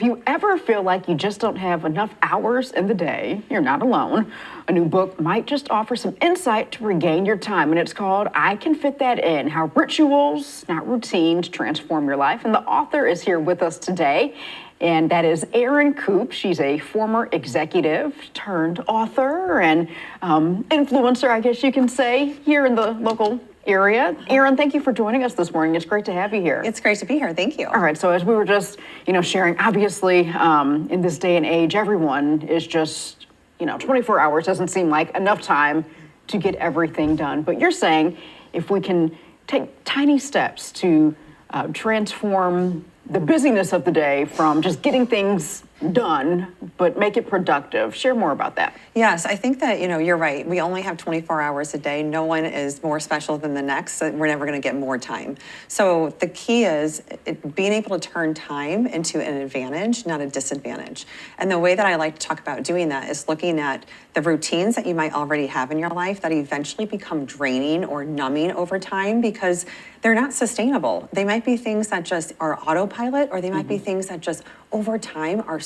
you ever feel like you just don't have enough hours in the day, you're not alone. A new book might just offer some insight to regain your time, and it's called I Can Fit That In, How Rituals, Not Routines, Transform Your Life. And the author is here with us today, and that is Erin Coupe. She's a former executive turned author and influencer, I guess you can say, here in the local area. Erin, thank you for joining us this morning. It's great to have you here. It's great to be here. Thank you. All right. So as we were just, sharing, obviously, in this day and age, everyone is just, 24 hours doesn't seem like enough time to get everything done. But you're saying if we can take tiny steps to transform the busyness of the day from just getting things done, but make it productive. Share more about that. Yes, I think that, you're right. We only have 24 hours a day. No one is more special than the next. So we're never going to get more time. So the key is being able to turn time into an advantage, not a disadvantage. And the way that I like to talk about doing that is looking at the routines that you might already have in your life that eventually become draining or numbing over time because they're not sustainable. They might be things that just are autopilot, or they might be things that just over time are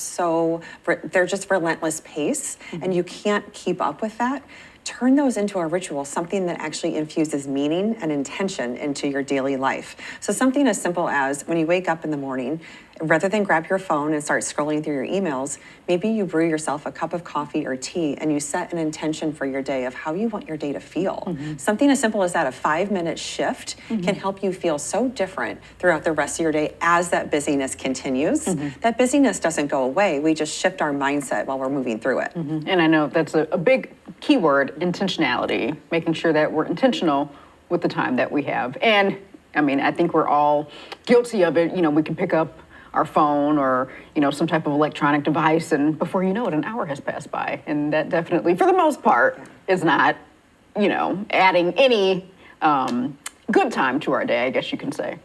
they're just relentless pace, and you can't keep up with that. Turn those into a ritual, something that actually infuses meaning and intention into your daily life. So something as simple as when you wake up in the morning, rather than grab your phone and start scrolling through your emails, maybe you brew yourself a cup of coffee or tea and you set an intention for your day of how you want your day to feel. Something as simple as that, a 5-minute shift can help you feel so different throughout the rest of your day as that busyness continues. That busyness doesn't go away. We just shift our mindset while we're moving through it. And I know that's a big keyword, intentionality, making sure that we're intentional with the time that we have. And I think we're all guilty of it. We can pick up our phone or, some type of electronic device, and before you know it, an hour has passed by. And that definitely, for the most part, is not, adding any good time to our day, I guess you can say.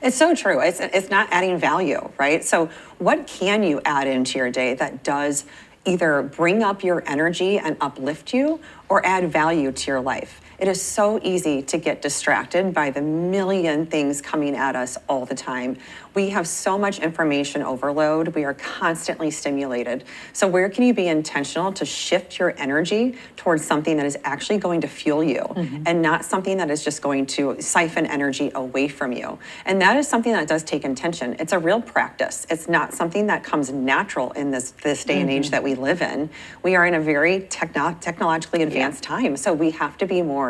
It's so true. It's not adding value, right? So what can you add into your day that does either bring up your energy and uplift you or add value to your life? It is so easy to get distracted by the million things coming at us all the time. We have so much information overload. We are constantly stimulated. So where can you be intentional to shift your energy towards something that is actually going to fuel you and not something that is just going to siphon energy away from you? And that is something that does take intention. It's a real practice. It's not something that comes natural in this day and age that we live in. We are in a very technologically advanced time. So we have to be more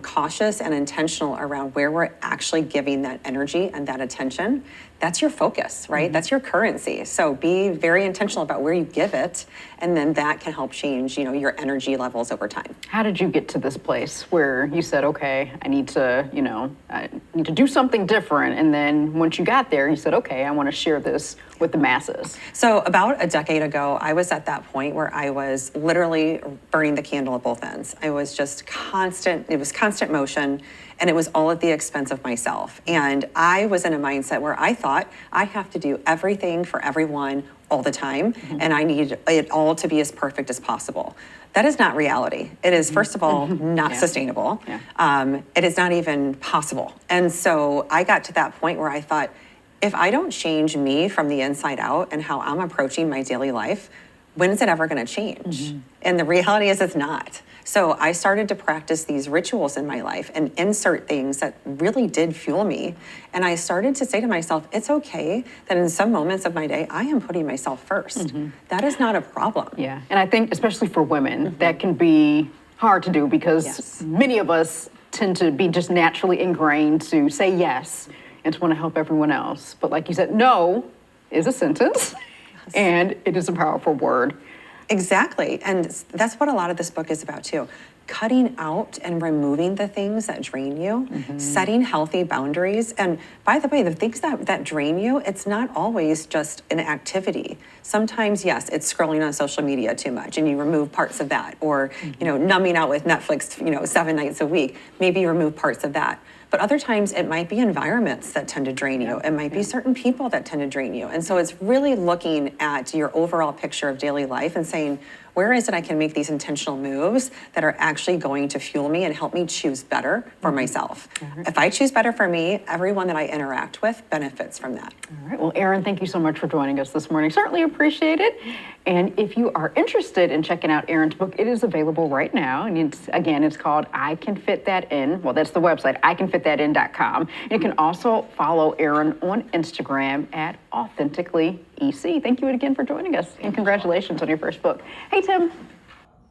cautious and intentional around where we're actually giving that energy and that attention. That's your focus, right? That's your currency. So be very intentional about where you give it, and then that can help change, your energy levels over time. How did you get to this place where you said, okay, I need to do something different? And then once you got there, you said, okay, I want to share this with the masses. So about a decade ago, I was at that point where I was literally burning the candle at both ends. I was just it was constant motion, and it was all at the expense of myself. And I was in a mindset where I thought I have to do everything for everyone all the time, and I need it all to be as perfect as possible. That is not reality. It is, first of all, not sustainable. It is not even possible. And so I got to that point where I thought, if I don't change me from the inside out and how I'm approaching my daily life, when is it ever going to change? And the reality is it's not. So I started to practice these rituals in my life and insert things that really did fuel me. And I started to say to myself, it's okay that in some moments of my day, I am putting myself first. That is not a problem. Yeah, and I think especially for women, that can be hard to do because many of us tend to be just naturally ingrained to say yes and to want to help everyone else. But like you said, no is a sentence, and it is a powerful word. Exactly. And that's what a lot of this book is about too. Cutting out and removing the things that drain you, setting healthy boundaries. And by the way, the things that drain you, it's not always just an activity. Sometimes, yes, it's scrolling on social media too much and you remove parts of that, or, numbing out with Netflix, 7 nights a week. Maybe you remove parts of that. But other times it might be environments that tend to drain you. It might be certain people that tend to drain you. And so it's really looking at your overall picture of daily life and saying, where is it I can make these intentional moves that are actually going to fuel me and help me choose better for myself? If I choose better for me, everyone that I interact with benefits from that. All right. Well, Erin, thank you so much for joining us this morning. Certainly appreciate it. And if you are interested in checking out Erin's book, it is available right now. And it's called I Can Fit That In. Well, that's the website, icanfitthatin.com. You can also follow Erin on Instagram at AuthenticallyEC. Thank you again for joining us, and congratulations on your first book. Hey, Tim.